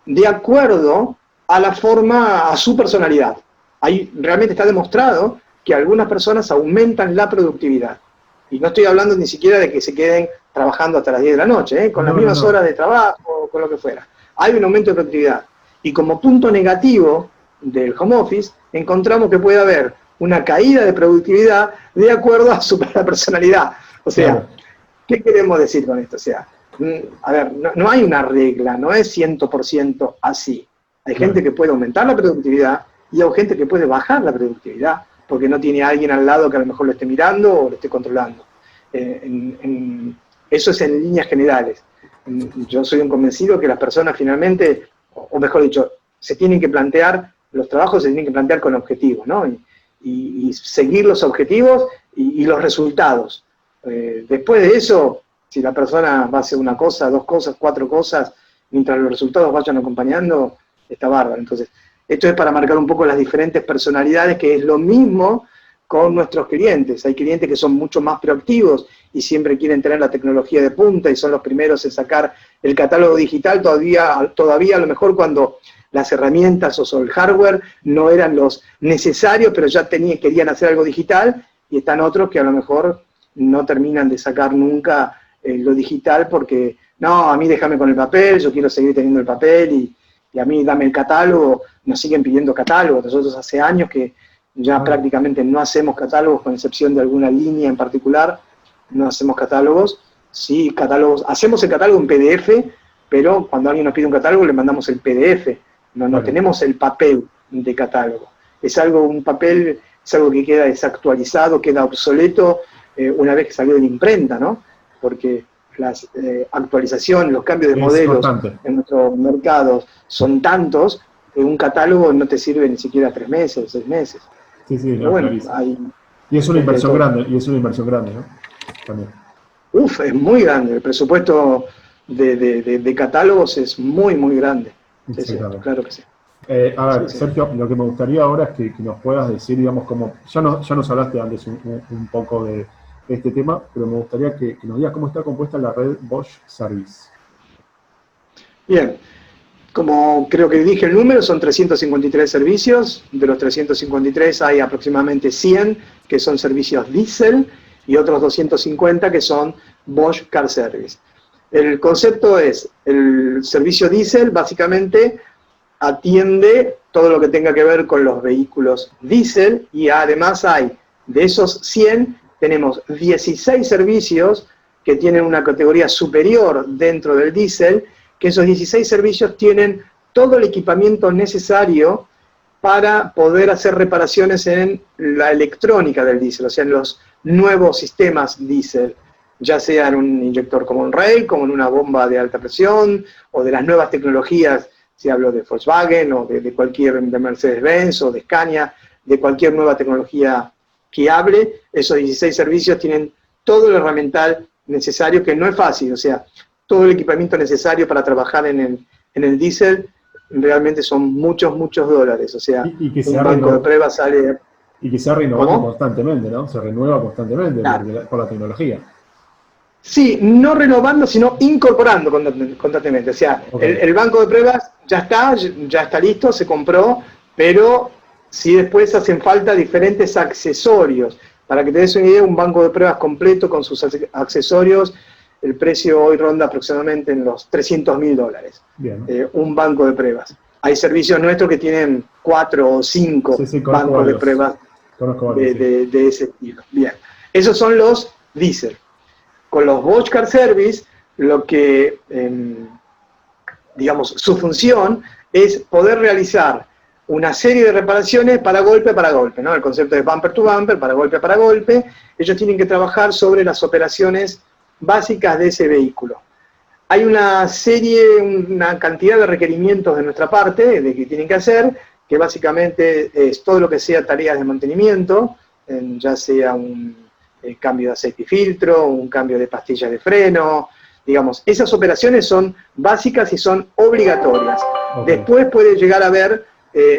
de acuerdo a la forma, a su personalidad. Ahí realmente está demostrado que algunas personas aumentan la productividad. Y no estoy hablando ni siquiera de que se queden trabajando hasta las 10 de la noche, con las mismas horas de trabajo, con lo que fuera. Hay un aumento de productividad. Y como punto negativo del home office, encontramos que puede haber una caída de productividad de acuerdo a su personalidad. O sea, claro. ¿Qué queremos decir con esto? O sea, a ver, no hay una regla, no es 100% así. Hay gente que puede aumentar la productividad y hay gente que puede bajar la productividad porque no tiene a alguien al lado que a lo mejor lo esté mirando o lo esté controlando. Eso es en líneas generales. Yo soy un convencido que las personas finalmente, o mejor dicho, se tienen que plantear, los trabajos se tienen que plantear con objetivos, ¿no? Y seguir los objetivos y los resultados. Después de eso, si la persona va a hacer una cosa, 2 cosas, 4 cosas, mientras los resultados vayan acompañando, está bárbaro. Entonces, esto es para marcar un poco las diferentes personalidades, que es lo mismo con nuestros clientes. Hay clientes que son mucho más proactivos y siempre quieren tener la tecnología de punta y son los primeros en sacar el catálogo digital todavía a lo mejor cuando las herramientas o el hardware no eran los necesarios, pero ya querían hacer algo digital, y están otros que a lo mejor no terminan de sacar nunca lo digital porque, no, a mí déjame con el papel, yo quiero seguir teniendo el papel y a mí dame el catálogo, nos siguen pidiendo catálogos. Nosotros hace años que ya prácticamente no hacemos catálogos, con excepción de alguna línea en particular, no hacemos catálogos. Sí, catálogos, hacemos el catálogo en PDF, pero cuando alguien nos pide un catálogo le mandamos el PDF, no tenemos el papel de catálogo. Un papel es algo que queda desactualizado, queda obsoleto una vez que salió de la imprenta, ¿no? Porque las actualizaciones, los cambios de modelos en nuestros mercados son tantos que un catálogo no te sirve ni siquiera 3 meses, 6 meses. Sí, pero bueno, y es una inversión grande, ¿no? También. Es muy grande. El presupuesto de catálogos es muy, muy grande. Sí, claro que sí. A ver, Sergio, lo que me gustaría ahora es que nos puedas decir, digamos, como ya nos hablaste antes un poco de este tema, pero me gustaría que nos digas cómo está compuesta la red Bosch Service. Bien, como creo que dije el número, son 353 servicios. De los 353 hay aproximadamente 100 que son servicios diésel y otros 250 que son Bosch Car Service. El concepto es, el servicio diésel básicamente atiende todo lo que tenga que ver con los vehículos diésel, y además hay, de esos 100, tenemos 16 servicios que tienen una categoría superior dentro del diésel, que esos 16 servicios tienen todo el equipamiento necesario para poder hacer reparaciones en la electrónica del diésel, o sea, en los nuevos sistemas diésel, ya sea en un inyector como un rail, como en una bomba de alta presión, o de las nuevas tecnologías, si hablo de Volkswagen, o de cualquier, de Mercedes-Benz, o de Scania, de cualquier nueva tecnología que hable. Esos 16 servicios tienen todo el herramental necesario, que no es fácil, o sea, todo el equipamiento necesario para trabajar en el diésel realmente son muchos dólares, o sea, un banco de pruebas sale... Y que se ha renovado constantemente, ¿no? Se renueva constantemente, claro, por la tecnología. Sí, no renovando, sino incorporando constantemente. O sea, Okay. el banco de pruebas ya está listo, se compró, pero sí después hacen falta diferentes accesorios. Para que te des una idea, un banco de pruebas completo con sus accesorios, el precio hoy ronda aproximadamente en los $300.000. Bien. Un banco de pruebas. Hay servicios nuestros que tienen 4 o 5 Sí, conozco bancos de varios. pruebas Conozco varios, sí. de ese estilo. Bien, esos son los diesel. Con los Bosch Car Service, lo que, digamos, su función es poder realizar una serie de reparaciones para golpe, ¿no? El concepto de bumper to bumper, para golpe. Ellos tienen que trabajar sobre las operaciones básicas de ese vehículo. Hay una cantidad de requerimientos de nuestra parte de que tienen que hacer, que básicamente es todo lo que sea tareas de mantenimiento, ya sea un cambio de aceite y filtro, un cambio de pastillas de freno, digamos, esas operaciones son básicas y son obligatorias. Okay. Después puede llegar a haber,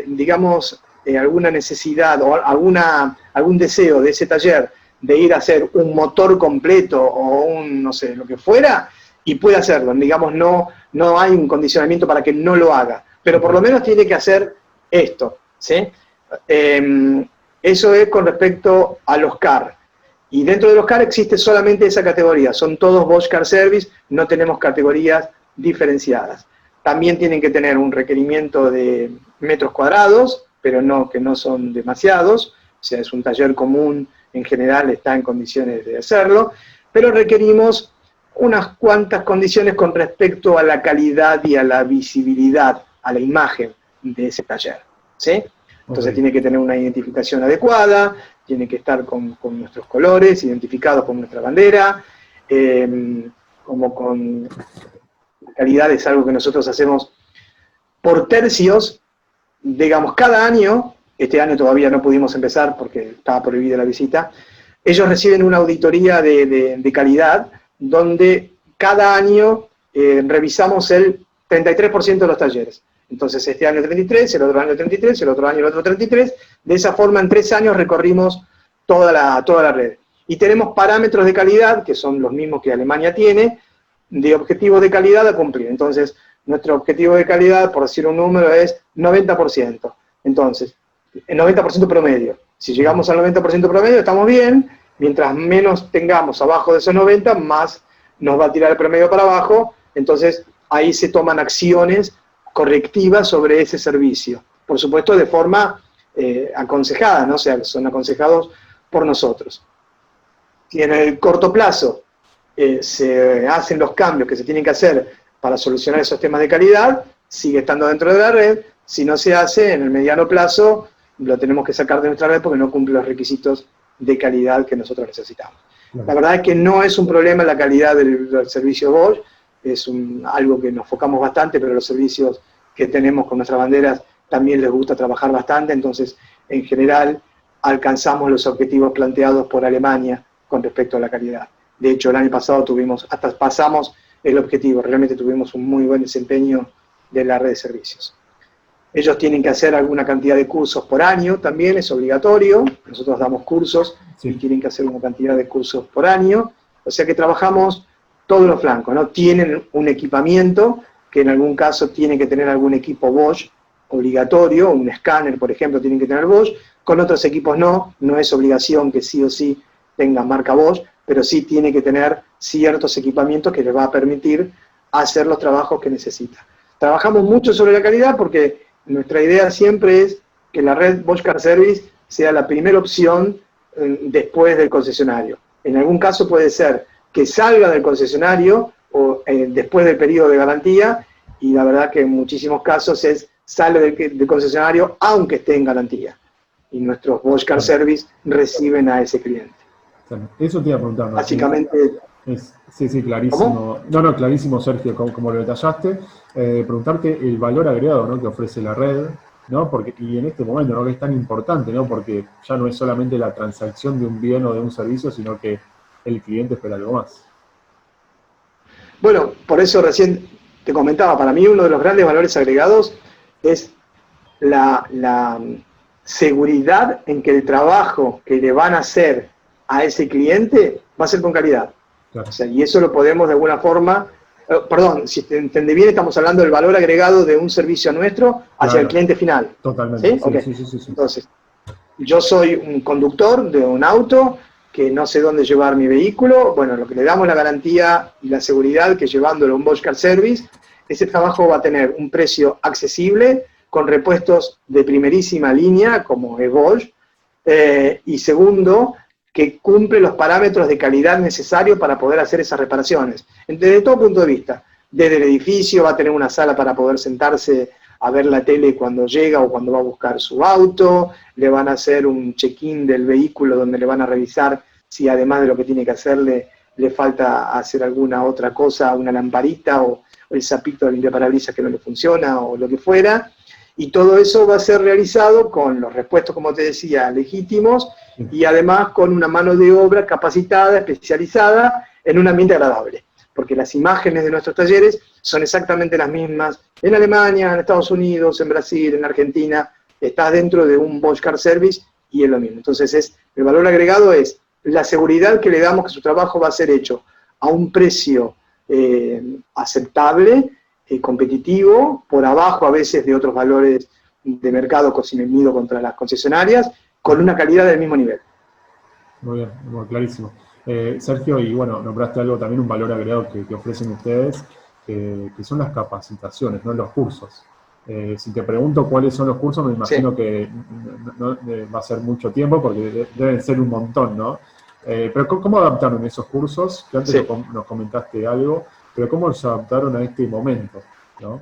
digamos, alguna necesidad o algún deseo de ese taller de ir a hacer un motor completo o un, no sé, lo que fuera, y puede hacerlo. Digamos, no hay un condicionamiento para que no lo haga, pero por lo menos tiene que hacer esto, ¿sí? Eso es con respecto a los CAR. Y dentro de los CAR existe solamente esa categoría, son todos Bosch Car Service, no tenemos categorías diferenciadas. También tienen que tener un requerimiento de metros cuadrados, pero que no son demasiados, o sea, es un taller común, en general está en condiciones de hacerlo, pero requerimos unas cuantas condiciones con respecto a la calidad y a la visibilidad, a la imagen de ese taller, ¿sí? Entonces tiene que tener una identificación adecuada, tiene que estar con nuestros colores, identificados con nuestra bandera, como con calidad es algo que nosotros hacemos por tercios, digamos, cada año, este año todavía no pudimos empezar porque estaba prohibida la visita, ellos reciben una auditoría de calidad, donde cada año revisamos el 33% de los talleres. Entonces, este año 33, el otro año 33, el otro año el otro 33. De esa forma, en 3 años recorrimos toda la red. Y tenemos parámetros de calidad, que son los mismos que Alemania tiene, de objetivos de calidad a cumplir. Entonces, nuestro objetivo de calidad, por decir un número, es 90%. Entonces, el 90% promedio. Si llegamos al 90% promedio, estamos bien. Mientras menos tengamos abajo de esos 90, más nos va a tirar el promedio para abajo. Entonces, ahí se toman acciones correctivas sobre ese servicio. Por supuesto, de forma aconsejada, ¿no? O sea, son aconsejados por nosotros. Si en el corto plazo se hacen los cambios que se tienen que hacer para solucionar esos temas de calidad, sigue estando dentro de la red. Si no se hace, en el mediano plazo, lo tenemos que sacar de nuestra red porque no cumple los requisitos de calidad que nosotros necesitamos. La verdad es que no es un problema la calidad del servicio Bosch, es algo que nos enfocamos bastante, pero los servicios que tenemos con nuestras banderas también les gusta trabajar bastante, entonces en general alcanzamos los objetivos planteados por Alemania con respecto a la calidad. De hecho, el año pasado hasta pasamos el objetivo, realmente tuvimos un muy buen desempeño de la red de servicios. Ellos tienen que hacer alguna cantidad de cursos por año, también es obligatorio, nosotros damos cursos y tienen que hacer una cantidad de cursos por año, o sea que trabajamos todos los flancos, ¿no? Tienen un equipamiento, que en algún caso tiene que tener algún equipo Bosch obligatorio, un escáner, por ejemplo, tienen que tener Bosch, con otros equipos no es obligación que sí o sí tengan marca Bosch, pero sí tiene que tener ciertos equipamientos que les va a permitir hacer los trabajos que necesita. Trabajamos mucho sobre la calidad porque nuestra idea siempre es que la red Bosch Car Service sea la primera opción después del concesionario. En algún caso puede ser que salga del concesionario o después del periodo de garantía, y la verdad que en muchísimos casos sale del concesionario aunque esté en garantía. Y nuestros Bosch Car Service reciben a ese cliente. Eso te iba a preguntar, ¿no? Básicamente... Sí, clarísimo. ¿Cómo? No, clarísimo, Sergio, como lo detallaste. Preguntarte el valor agregado, ¿no?, que ofrece la red, ¿no? Y en este momento, ¿no?, que es tan importante, ¿no?, porque ya no es solamente la transacción de un bien o de un servicio, sino que el cliente espera algo más. Bueno, por eso recién te comentaba, para mí uno de los grandes valores agregados es la seguridad en que el trabajo que le van a hacer a ese cliente va a ser con calidad. Claro. O sea, y eso lo podemos de alguna forma, perdón, si te entendí bien, estamos hablando del valor agregado de un servicio nuestro hacia el cliente final. Totalmente. ¿Sí? Okay. Sí. Entonces, yo soy un conductor de un auto que no sé dónde llevar mi vehículo. Bueno, lo que le damos la garantía y la seguridad que llevándolo a un Bosch Car Service, ese trabajo va a tener un precio accesible con repuestos de primerísima línea, como es Bosch, y segundo, que cumple los parámetros de calidad necesarios para poder hacer esas reparaciones. Desde todo punto de vista, desde el edificio va a tener una sala para poder sentarse a ver la tele cuando llega o cuando va a buscar su auto, le van a hacer un check-in del vehículo donde le van a revisar si además de lo que tiene que hacerle, le falta hacer alguna otra cosa, una lamparita o el zapito de limpiaparabrisas que no le funciona o lo que fuera. Y todo eso va a ser realizado con los repuestos, como te decía, legítimos y además con una mano de obra capacitada, especializada, en un ambiente agradable. Porque las imágenes de nuestros talleres son exactamente las mismas en Alemania, en Estados Unidos, en Brasil, en Argentina. Estás dentro de un Bosch Car Service y es lo mismo. Entonces, el valor agregado es la seguridad que le damos que su trabajo va a ser hecho a un precio aceptable, competitivo, por abajo a veces de otros valores de mercado mido contra las concesionarias, con una calidad del mismo nivel. Muy bien, muy clarísimo. Sergio, y bueno, nombraste algo también, un valor agregado que ofrecen ustedes, que son las capacitaciones, no los cursos. Si te pregunto cuáles son los cursos, me imagino que no va a ser mucho tiempo, porque deben ser un montón, ¿no? Pero ¿cómo adaptaron esos cursos? Que antes nos comentaste algo, pero ¿cómo se adaptaron a este momento, ¿no?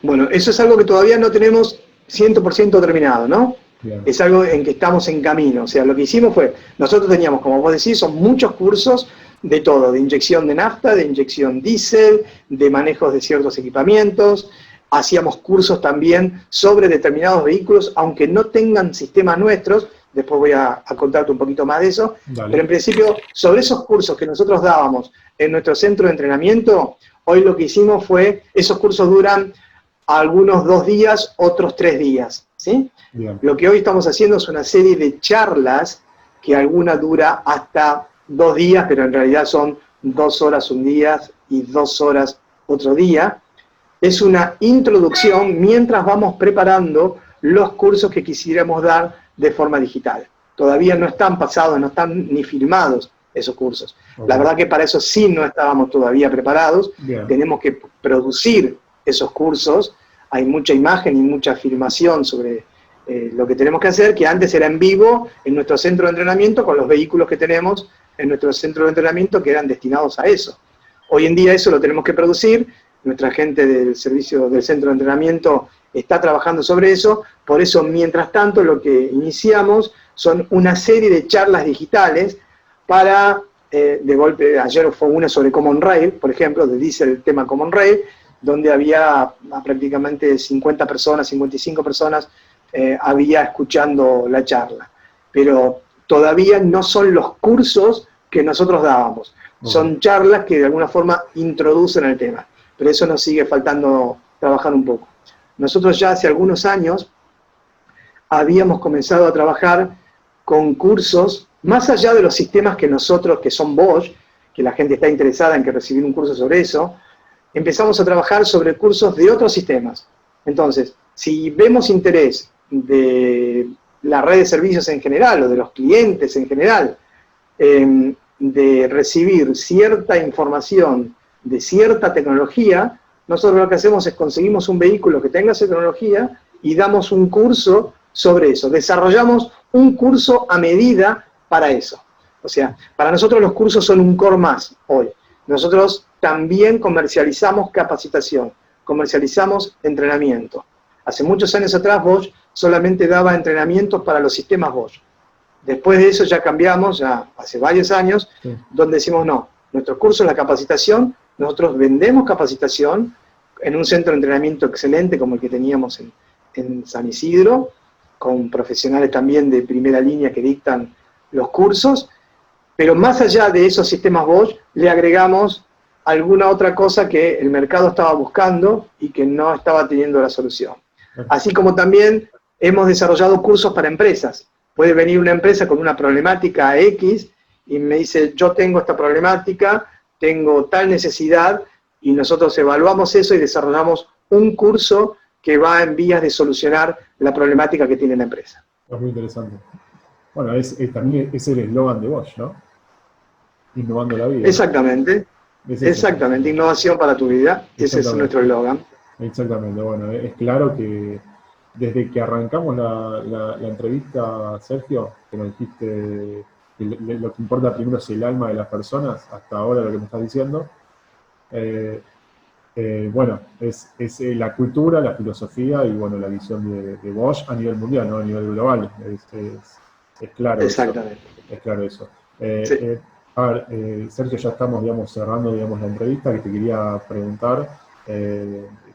Bueno, eso es algo que todavía no tenemos 100% terminado, ¿no? Bien. Es algo en que estamos en camino. O sea, lo que hicimos fue, nosotros teníamos, como vos decís, son muchos cursos de todo, de inyección de nafta, de inyección diésel, de manejos de ciertos equipamientos. Hacíamos cursos también sobre determinados vehículos, aunque no tengan sistemas nuestros. Después voy a contarte un poquito más de eso. Dale. Pero en principio, sobre esos cursos que nosotros dábamos en nuestro centro de entrenamiento, hoy lo que hicimos fue, esos cursos duran algunos 2 días, otros 3 días, ¿sí? Bien. Lo que hoy estamos haciendo es una serie de charlas, que alguna dura hasta 2 días, pero en realidad son 2 horas un día y 2 horas otro día. Es una introducción mientras vamos preparando los cursos que quisiéramos dar de forma digital. Todavía no están pasados, no están ni filmados esos cursos. Okay. La verdad que para eso sí no estábamos todavía preparados. Bien. Tenemos que producir esos cursos. Hay mucha imagen y mucha filmación sobre lo que tenemos que hacer, que antes era en vivo en nuestro centro de entrenamiento con los vehículos que tenemos en nuestro centro de entrenamiento que eran destinados a eso. Hoy en día eso lo tenemos que producir. Nuestra gente del servicio del centro de entrenamiento está trabajando sobre eso. Por eso, mientras tanto, lo que iniciamos son una serie de charlas digitales para, de golpe, ayer fue una sobre Common Rail, por ejemplo, dice el tema Common Rail, donde había prácticamente 50 personas, 55 personas, había escuchando la charla. Pero todavía no son los cursos que nosotros dábamos. Son charlas que de alguna forma introducen el tema. Pero eso nos sigue faltando trabajar un poco. Nosotros ya hace algunos años habíamos comenzado a trabajar con cursos, más allá de los sistemas que nosotros, que son Bosch, que la gente está interesada en que recibir un curso sobre eso, empezamos a trabajar sobre cursos de otros sistemas. Entonces, si vemos interés de la red de servicios en general, o de los clientes en general, de recibir cierta información de cierta tecnología, nosotros lo que hacemos es conseguimos un vehículo que tenga esa tecnología y damos un curso sobre eso. Desarrollamos un curso a medida para eso. O sea, para nosotros los cursos son un core más hoy. Nosotros también comercializamos capacitación, comercializamos entrenamiento. Hace muchos años atrás Bosch solamente daba entrenamientos para los sistemas Bosch. Después de eso ya cambiamos, ya hace varios años, donde decimos no, nuestro curso es la capacitación. Nosotros vendemos capacitación en un centro de entrenamiento excelente como el que teníamos en San Isidro, con profesionales también de primera línea que dictan los cursos, pero más allá de esos sistemas Bosch, le agregamos alguna otra cosa que el mercado estaba buscando y que no estaba teniendo la solución. Así como también hemos desarrollado cursos para empresas. Puede venir una empresa con una problemática X y me dice, yo tengo esta problemática, tengo tal necesidad, y nosotros evaluamos eso y desarrollamos un curso que va en vías de solucionar la problemática que tiene la empresa. Es muy interesante. Bueno, también es el eslogan de Bosch, ¿no? Innovando la vida. Exactamente, exactamente, innovación para tu vida, ese es nuestro eslogan. Exactamente, bueno, es claro que desde que arrancamos la entrevista, Sergio, que nos dijiste que lo que importa primero es el alma de las personas, hasta ahora lo que me estás diciendo, bueno, es la cultura, la filosofía y bueno, la visión de Bosch a nivel mundial, no a nivel global. Es claro. Exactamente. Eso. Es claro eso. Sí. A ver, Sergio, ya estamos, digamos, cerrando, digamos, la entrevista, que te quería preguntar,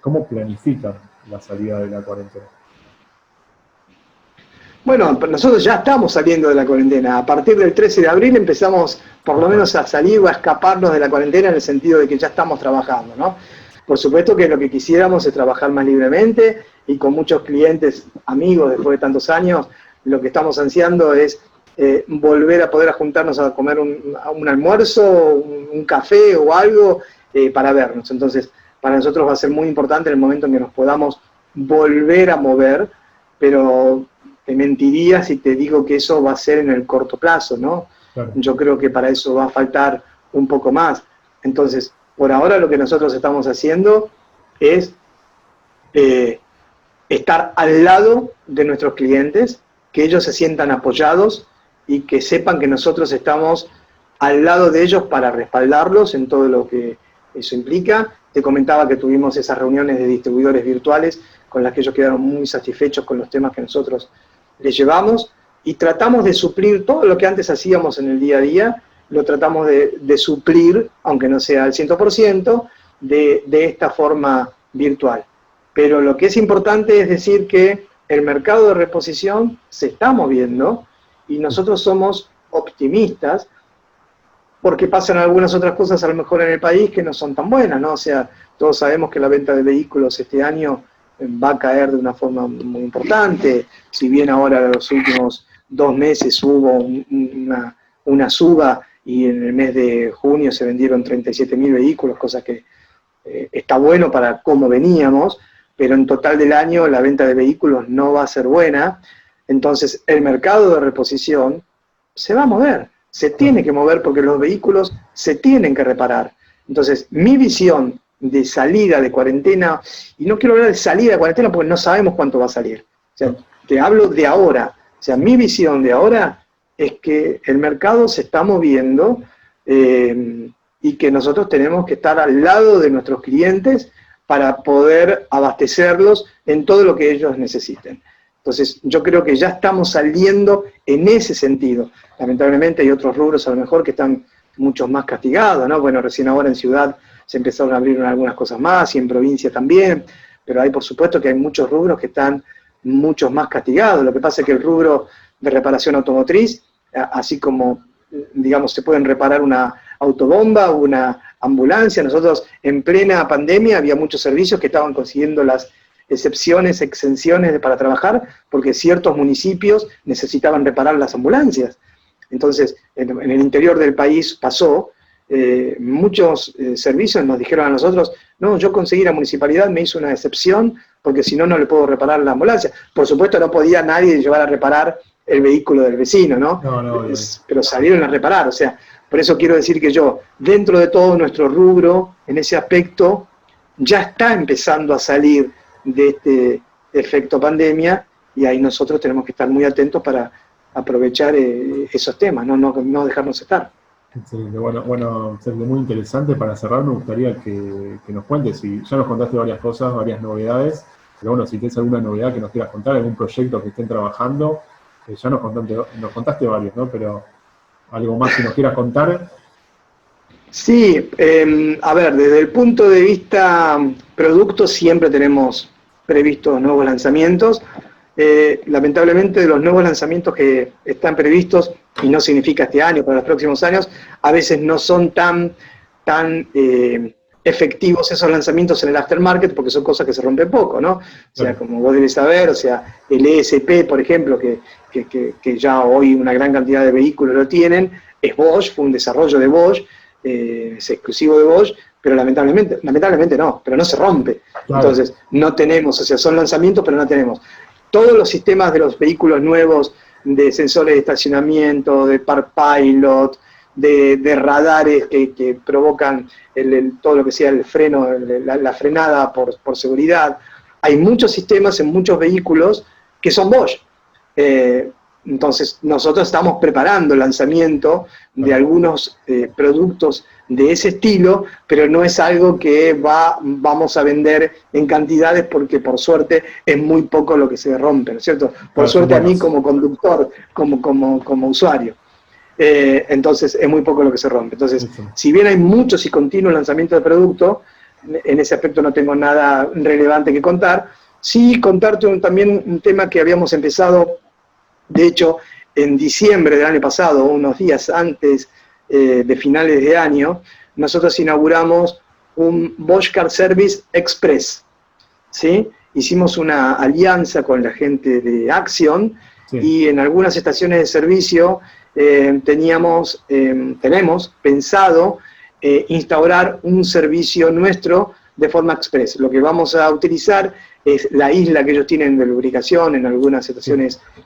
¿cómo planifican la salida de la cuarentena? Bueno, nosotros ya estamos saliendo de la cuarentena. A partir del 13 de abril empezamos por lo menos a salir o a escaparnos de la cuarentena en el sentido de que ya estamos trabajando, ¿no? Por supuesto que lo que quisiéramos es trabajar más libremente y con muchos clientes, amigos, después de tantos años, lo que estamos ansiando es volver a poder juntarnos a comer un almuerzo, un café o algo para vernos. Entonces, para nosotros va a ser muy importante en el momento en que nos podamos volver a mover, pero te mentiría si te digo que eso va a ser en el corto plazo, ¿no? Claro. Yo creo que para eso va a faltar un poco más. Entonces, por ahora lo que nosotros estamos haciendo es estar al lado de nuestros clientes, que ellos se sientan apoyados y que sepan que nosotros estamos al lado de ellos para respaldarlos en todo lo que eso implica. Te comentaba que tuvimos esas reuniones de distribuidores virtuales con las que ellos quedaron muy satisfechos con los temas que nosotros les llevamos y tratamos de suplir todo lo que antes hacíamos en el día a día, lo tratamos de suplir, aunque no sea al 100%, de esta forma virtual. Pero lo que es importante es decir que el mercado de reposición se está moviendo y nosotros somos optimistas porque pasan algunas otras cosas a lo mejor en el país que no son tan buenas, ¿no? O sea, todos sabemos que la venta de vehículos este año va a caer de una forma muy importante, si bien ahora en los últimos 2 meses hubo una suba y en el mes de junio se vendieron 37.000 vehículos, cosa que está bueno para cómo veníamos, pero en total del año la venta de vehículos no va a ser buena, entonces el mercado de reposición se va a mover, se tiene que mover porque los vehículos se tienen que reparar. Entonces mi visión de salida de cuarentena, y no quiero hablar de salida de cuarentena porque no sabemos cuánto va a salir, o sea, te hablo de ahora, o sea, mi visión de ahora es que el mercado se está moviendo y que nosotros tenemos que estar al lado de nuestros clientes para poder abastecerlos en todo lo que ellos necesiten. Entonces, yo creo que ya estamos saliendo en ese sentido. Lamentablemente hay otros rubros a lo mejor que están mucho más castigados, ¿no? Bueno, recién ahora en ciudad se empezaron a abrir algunas cosas más y en provincia también, pero hay por supuesto que hay muchos rubros que están muchos más castigados. Lo que pasa es que el rubro de reparación automotriz, así como, digamos, se pueden reparar una autobomba o una ambulancia, nosotros en plena pandemia había muchos servicios que estaban consiguiendo las exenciones para trabajar, porque ciertos municipios necesitaban reparar las ambulancias. Entonces, en el interior del país pasó, muchos servicios nos dijeron a nosotros, no, yo conseguí la municipalidad, me hizo una excepción, porque si no, no le puedo reparar la ambulancia. Por supuesto, no podía nadie llevar a reparar el vehículo del vecino, ¿no? No. Pero salieron a reparar, o sea, por eso quiero decir que yo, dentro de todo nuestro rubro, en ese aspecto, ya está empezando a salir de este efecto pandemia, y ahí nosotros tenemos que estar muy atentos para aprovechar esos temas, no dejarnos estar. Sí, bueno, Sergio, muy interesante. Para cerrar me gustaría que nos cuentes, y ya nos contaste varias cosas, varias novedades, pero bueno, si tienes alguna novedad que nos quieras contar, algún proyecto que estén trabajando, ya nos contaste varios, ¿no? Pero algo más que nos quieras contar. Sí, a ver, desde el punto de vista producto siempre tenemos previstos nuevos lanzamientos. Lamentablemente de los nuevos lanzamientos que están previstos, y no significa este año, para los próximos años, a veces no son tan efectivos esos lanzamientos en el aftermarket, porque son cosas que se rompen poco, ¿no? O sea, como vos debes saber, o sea, el ESP, por ejemplo, que ya hoy una gran cantidad de vehículos lo tienen, es Bosch, fue un desarrollo de Bosch, es exclusivo de Bosch, pero lamentablemente no, pero no se rompe. Claro. Entonces, no tenemos, o sea, son lanzamientos, pero no tenemos. Todos los sistemas de los vehículos nuevos, de sensores de estacionamiento, de Park Pilot, de radares que provocan todo lo que sea el freno, la frenada por seguridad. Hay muchos sistemas en muchos vehículos que son Bosch. Entonces, nosotros estamos preparando el lanzamiento de algunos productos de ese estilo, pero no es algo que vamos a vender en cantidades porque, por suerte, es muy poco lo que se rompe, ¿no es cierto? Por suerte a mí como conductor, como usuario. Entonces, es muy poco lo que se rompe. Entonces, si bien hay muchos y continuos lanzamientos de producto, en ese aspecto no tengo nada relevante que contar. Sí, contarte también un tema que habíamos empezado. De hecho, en diciembre del año pasado, unos días antes de finales de año, nosotros inauguramos un Bosch Car Service Express, ¿sí? Hicimos una alianza con la gente de Axion, sí, y en algunas estaciones de servicio tenemos pensado instaurar un servicio nuestro de forma express. Lo que vamos a utilizar es la isla que ellos tienen de lubricación en algunas estaciones de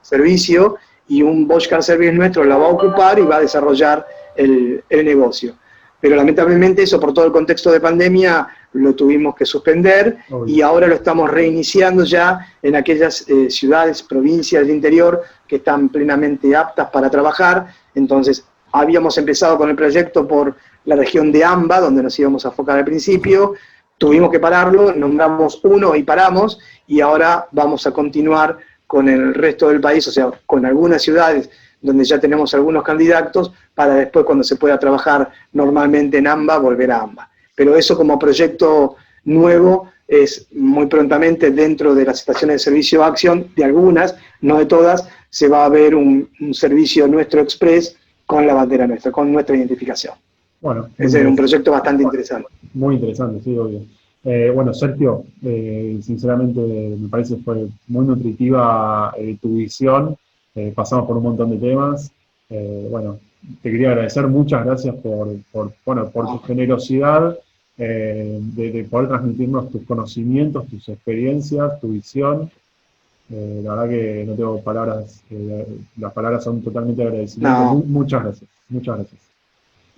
servicio, y un Bosch Car Service nuestro la va a ocupar y va a desarrollar el negocio. Pero lamentablemente eso, por todo el contexto de pandemia, lo tuvimos que suspender, y ahora lo estamos reiniciando ya en aquellas ciudades, provincias del interior que están plenamente aptas para trabajar. Entonces, habíamos empezado con el proyecto por la región de AMBA, donde nos íbamos a enfocar al principio, tuvimos que pararlo, nombramos uno y paramos, y ahora vamos a continuar con el resto del país, o sea, con algunas ciudades donde ya tenemos algunos candidatos, para después, cuando se pueda trabajar normalmente en AMBA, volver a AMBA. Pero eso como proyecto nuevo es muy prontamente dentro de las estaciones de servicio Axion, de algunas, no de todas, se va a ver un servicio nuestro express con la bandera nuestra, con nuestra identificación. Bueno, ese es un proyecto bastante interesante. Muy interesante, sí, obvio. Bueno, Sergio, sinceramente me parece que fue muy nutritiva tu visión. Pasamos por un montón de temas. Bueno, te quería agradecer, muchas gracias por tu generosidad de poder transmitirnos tus conocimientos, tus experiencias, tu visión. La verdad que no tengo palabras, las palabras son totalmente agradecidas. No. Muchas gracias, muchas gracias.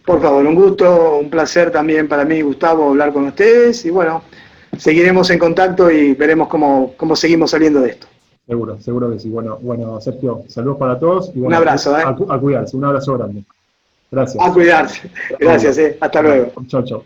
Por favor, un gusto, un placer también para mí, Gustavo, hablar con ustedes, y bueno, seguiremos en contacto y veremos cómo seguimos saliendo de esto. Seguro que sí. Bueno, Sergio, saludos para todos. Y bueno, un abrazo, a cuidarse, un abrazo grande. Gracias. A cuidarse. Gracias, hasta luego. Chao, chao.